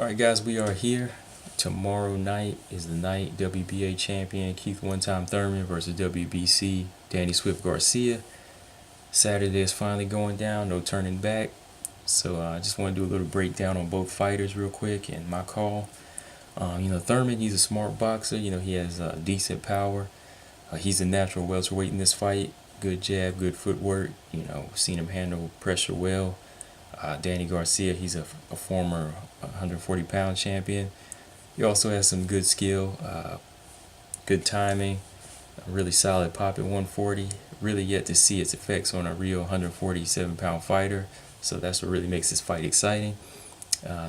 Alright guys, we are here. Tomorrow night is the night. WBA champion Keith one-time Thurman versus WBC Danny Swift Garcia. Saturday is finally going down, no turning back. So I just want to do a little breakdown on both fighters real quick and my call. Thurman, he's a smart boxer. He has decent power. He's a natural welterweight in this fight. Good jab, good footwork. Seen him handle pressure well. Danny Garcia, he's a former 140-pound champion. He also has some good skill, good timing, a really solid pop at 140. Really yet to see its effects on a real 147-pound fighter. So that's what really makes this fight exciting.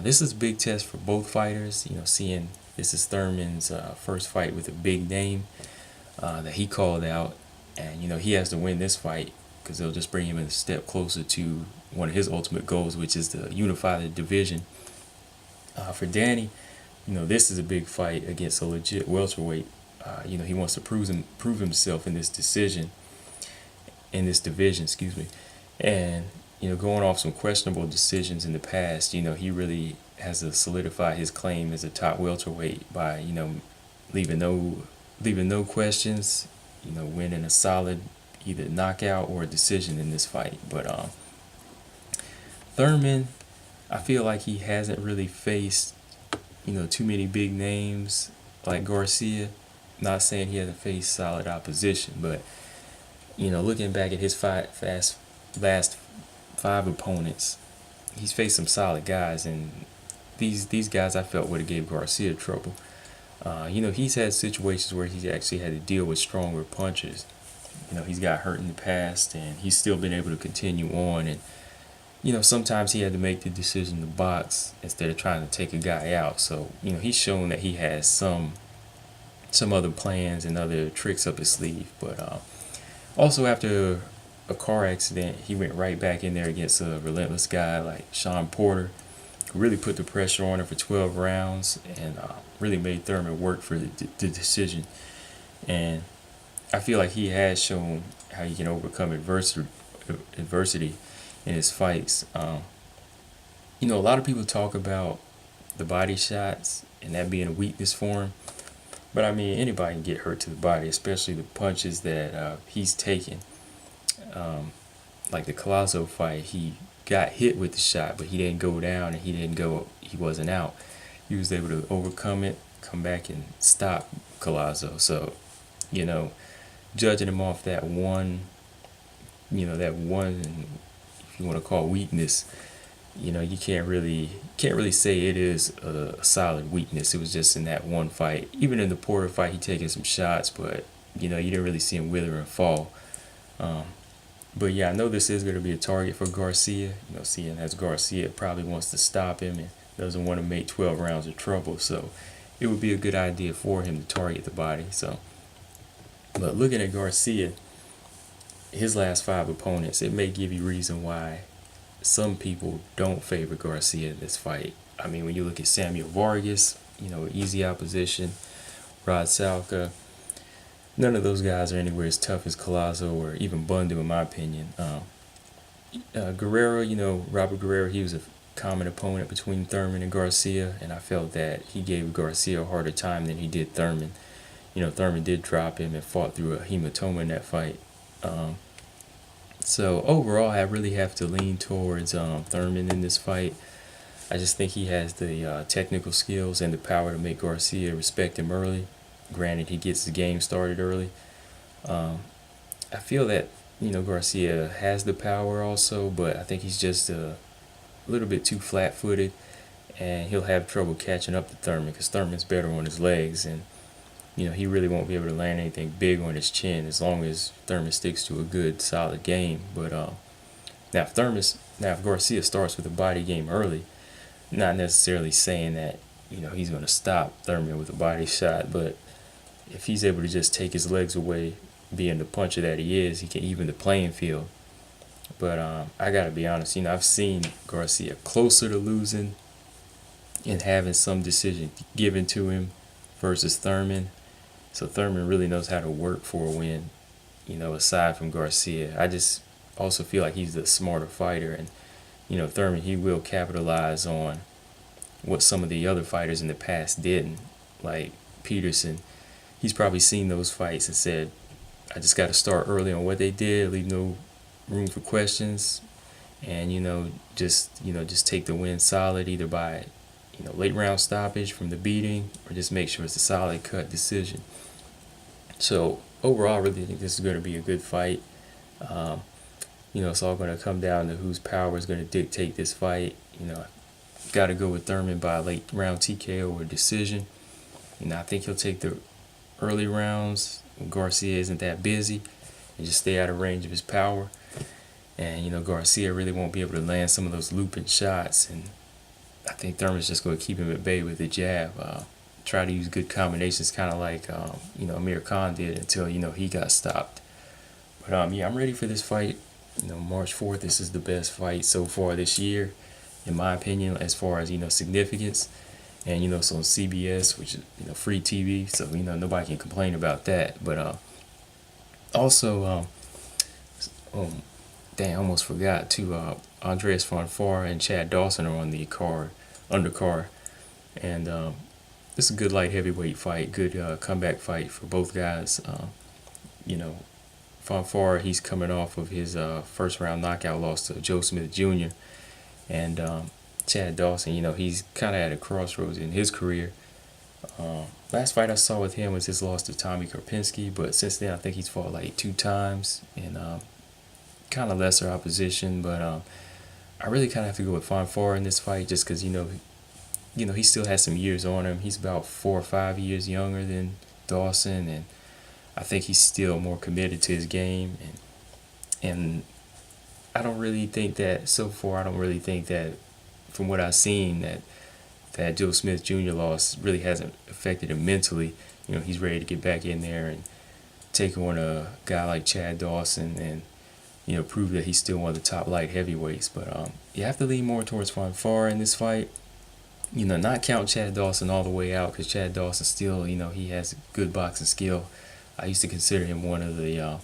This is a big test for both fighters. Seeing this is Thurman's first fight with a big name that he called out. And, he has to win this fight because they'll just bring him a step closer to one of his ultimate goals, which is to unify the division. For Danny, this is a big fight against a legit welterweight. He wants to prove himself in this division, And, going off some questionable decisions in the past, he really has to solidify his claim as a top welterweight by, leaving no questions, winning a solid either knockout or a decision in this fight. But Thurman, I feel like he hasn't really faced, too many big names like Garcia. Not saying he hasn't faced solid opposition, but, looking back at his last 5 opponents, he's faced some solid guys, and these guys I felt would have gave Garcia trouble. He's had situations where he's actually had to deal with stronger punches. He's got hurt in the past, and he's still been able to continue on. And, sometimes he had to make the decision to box instead of trying to take a guy out. So, he's shown that he has some other plans and other tricks up his sleeve. But also after a car accident, he went right back in there against a relentless guy like Sean Porter, who really put the pressure on him for 12 rounds and really made Thurman work for the decision. And I feel like he has shown how he can overcome adversity in his fights. A lot of people talk about the body shots and that being a weakness for him. But, anybody can get hurt to the body, especially the punches that he's taken. Like the Collazo fight, he got hit with the shot, but he didn't go down and he wasn't out. He was able to overcome it, come back and stop Collazo. So, judging him off that one, if you want to call weakness, you can't really say it is a solid weakness. It was just in that one fight. Even in the Porter fight, he taking some shots, but you didn't really see him wither and fall. But yeah, I know this is going to be a target for Garcia. Seeing as Garcia probably wants to stop him and doesn't want to make 12 rounds of trouble, so it would be a good idea for him to target the body. So, but looking at Garcia, his last 5 opponents, it may give you reason why some people don't favor Garcia in this fight. When you look at Samuel Vargas, easy opposition, Rod Salka, none of those guys are anywhere as tough as Collazo or even Bundu, in my opinion. Guerrero, Robert Guerrero, he was a common opponent between Thurman and Garcia, and I felt that he gave Garcia a harder time than he did Thurman. Thurman did drop him and fought through a hematoma in that fight. So overall, I really have to lean towards Thurman in this fight. I just think he has the technical skills and the power to make Garcia respect him early. Granted, he gets the game started early. I feel that, Garcia has the power also, but I think he's just a little bit too flat-footed, and he'll have trouble catching up to Thurman because Thurman's better on his legs, and, he really won't be able to land anything big on his chin as long as Thurman sticks to a good, solid game. But now if Garcia starts with a body game early, not necessarily saying that, he's going to stop Thurman with a body shot, but if he's able to just take his legs away, being the puncher that he is, he can even the playing field. But I got to be honest, I've seen Garcia closer to losing and having some decision given to him versus Thurman. So Thurman really knows how to work for a win, aside from Garcia. I just also feel like he's the smarter fighter, and Thurman, he will capitalize on what some of the other fighters in the past didn't. Like Peterson, he's probably seen those fights and said, I just got to start early on what they did, leave no room for questions, and just take the win solid, either by late round stoppage from the beating, or just make sure it's a solid cut decision. So overall, I really think this is going to be a good fight. It's all going to come down to whose power is going to dictate this fight. Got to go with Thurman by a late round TKO or decision. I think he'll take the early rounds when Garcia isn't that busy and just stay out of range of his power. And Garcia really won't be able to land some of those looping shots, and I think Thurman's just going to keep him at bay with the jab. Try to use good combinations, kind of like Amir Khan did, until he got stopped. But I'm ready for this fight. March 4th. This is the best fight so far this year, in my opinion, as far as significance. And it's on CBS, which is free TV, so nobody can complain about that. But also, dang, I almost forgot too. Andreas Fonfara and Chad Dawson are on the undercard, and this is a good light heavyweight fight, good comeback fight for both guys. Fonfara, he's coming off of his first round knockout loss to Joe Smith Jr. And Chad Dawson, he's kind of at a crossroads in his career. Last fight I saw with him was his loss to Tommy Karpinski, but since then I think he's fought like 2 times in kind of lesser opposition. But I really kind of have to go with Fonfara in this fight, just because he still has some years on him. He's about 4 or 5 years younger than Dawson, and I think he's still more committed to his game. And I don't really think that so far. I don't really think that, from what I've seen, that Joe Smith Jr. loss really hasn't affected him mentally. He's ready to get back in there and take on a guy like Chad Dawson and prove that he's still one of the top light heavyweights. But you have to lean more towards Fonfara in this fight. Not count Chad Dawson all the way out, because Chad Dawson still, he has good boxing skill. I used to consider him one of the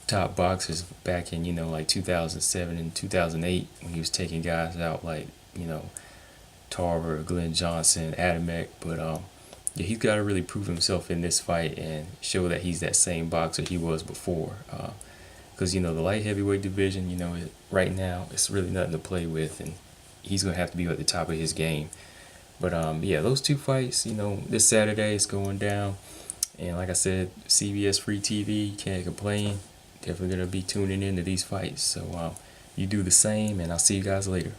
top boxers back in, like 2007 and 2008, when he was taking guys out like, Tarver, Glenn Johnson, Adamek. But yeah, he's got to really prove himself in this fight and show that he's that same boxer he was before. Because, the light heavyweight division, right now, it's really nothing to play with, and he's going to have to be at the top of his game. But yeah, those 2 fights, this Saturday is going down. And like I said, CBS free TV, can't complain. Definitely going to be tuning into these fights. So you do the same, and I'll see you guys later.